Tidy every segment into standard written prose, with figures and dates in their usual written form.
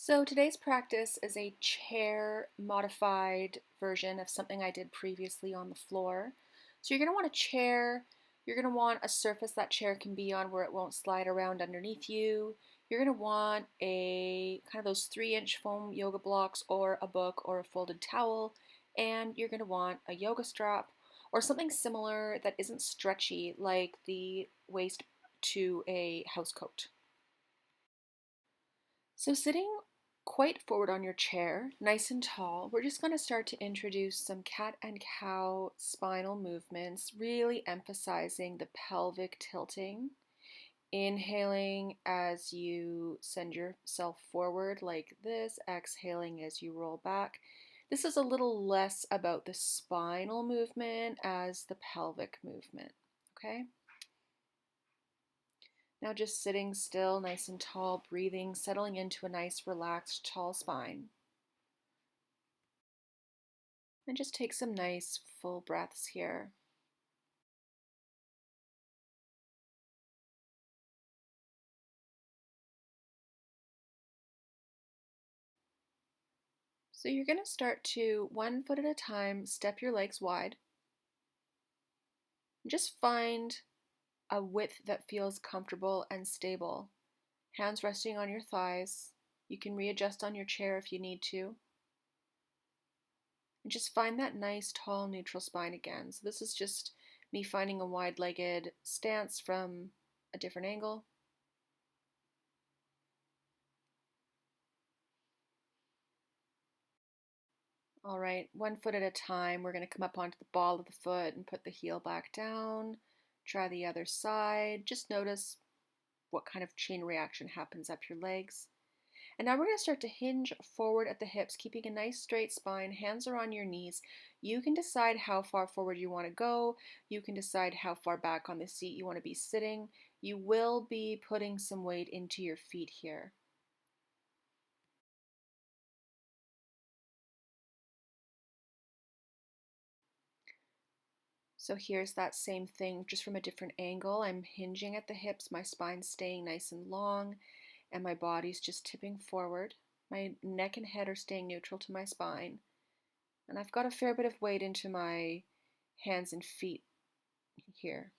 So today's practice is a chair modified version of something I did previously on the floor. So you're going to want a chair, you're going to want a surface that chair can be on where it won't slide around underneath you. You're going to want a kind of those 3-inch foam yoga blocks or a book or a folded towel, and you're going to want a yoga strap or something similar that isn't stretchy like the waist to a house coat. So sitting quite forward on your chair, nice and tall, we're just going to start to introduce some cat and cow spinal movements, really emphasizing the pelvic tilting. Inhaling as you send yourself forward like this, exhaling as you roll back. This is a little less about the spinal movement as the pelvic movement, okay? Now just sitting still, nice and tall, breathing, settling into a nice, relaxed, tall spine. And just take some nice, full breaths here. So you're going to start to, 1 foot at a time, step your legs wide. Just find a width that feels comfortable and stable. Hands resting on your thighs. You can readjust on your chair if you need to. And just find that nice, tall, neutral spine again. So this is just me finding a wide-legged stance from a different angle. All right, 1 foot at a time, we're going to come up onto the ball of the foot and put the heel back down. Try the other side. Just notice what kind of chain reaction happens up your legs. And now we're going to start to hinge forward at the hips, keeping a nice straight spine. Hands are on your knees. You can decide how far forward you want to go. You can decide how far back on the seat you want to be sitting. You will be putting some weight into your feet here. So here's that same thing, just from a different angle. I'm hinging at the hips, my spine's staying nice and long, and my body's just tipping forward. My neck and head are staying neutral to my spine. And I've got a fair bit of weight into my hands and feet here.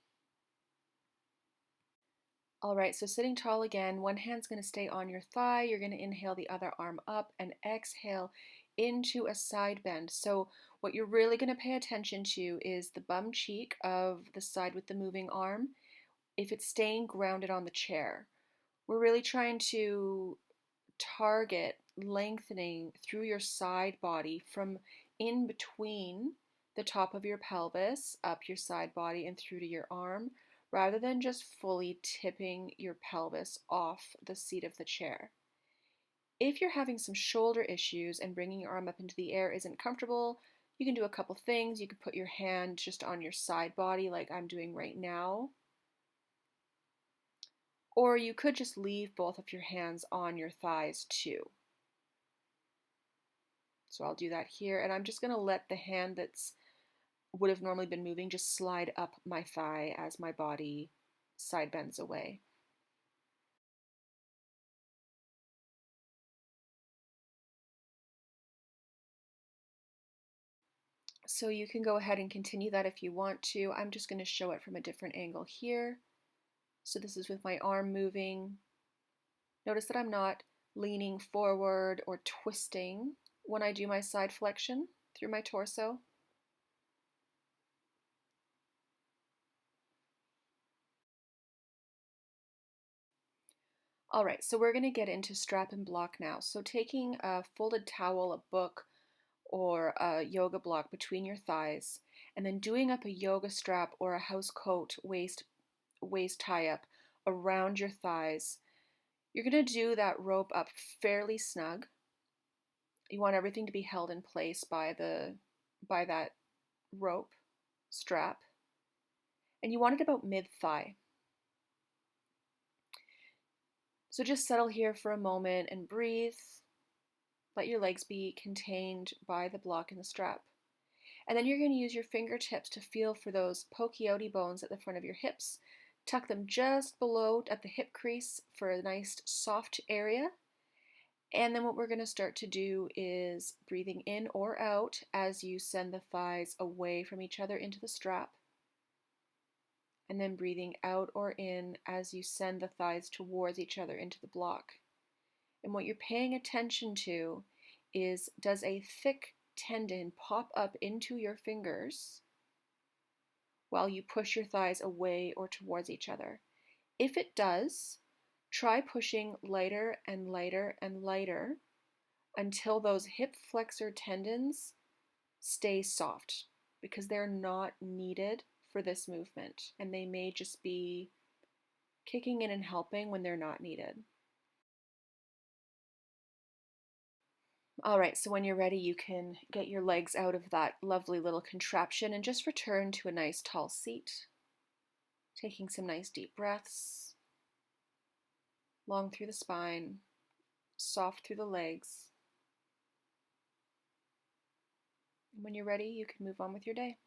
All right, so sitting tall again, one hand's going to stay on your thigh. You're going to inhale the other arm up and exhale into a side bend. So what you're really going to pay attention to is the bum cheek of the side with the moving arm, if it's staying grounded on the chair. We're really trying to target lengthening through your side body from in between the top of your pelvis, up your side body and through to your arm, rather than just fully tipping your pelvis off the seat of the chair. If you're having some shoulder issues and bringing your arm up into the air isn't comfortable, you can do a couple things. You could put your hand just on your side body like I'm doing right now. Or you could just leave both of your hands on your thighs too. So I'll do that here, and I'm just going to let the hand that's would have normally been moving just slide up my thigh as my body side bends away. So you can go ahead and continue that if you want to. I'm just going to show it from a different angle here. So this is with my arm moving. Notice that I'm not leaning forward or twisting when I do my side flexion through my torso. All right, so we're going to get into strap and block now. So taking a folded towel, a book, or a yoga block between your thighs, and then doing up a yoga strap or a house coat waist tie up around your thighs. You're going to do that rope up fairly snug. You want everything to be held in place by that rope strap, and you want it about mid-thigh. So just settle here for a moment and breathe. Let your legs be contained by the block and the strap. And then you're going to use your fingertips to feel for those pokey outy bones at the front of your hips. Tuck them just below at the hip crease for a nice soft area. And then what we're going to start to do is breathing in or out as you send the thighs away from each other into the strap. And then breathing out or in as you send the thighs towards each other into the block. And what you're paying attention to is, does a thick tendon pop up into your fingers while you push your thighs away or towards each other? If it does, try pushing lighter and lighter and lighter until those hip flexor tendons stay soft, because they're not needed for this movement and they may just be kicking in and helping when they're not needed. All right, so when you're ready, you can get your legs out of that lovely little contraption and just return to a nice tall seat, taking some nice deep breaths, long through the spine, soft through the legs. And when you're ready, you can move on with your day.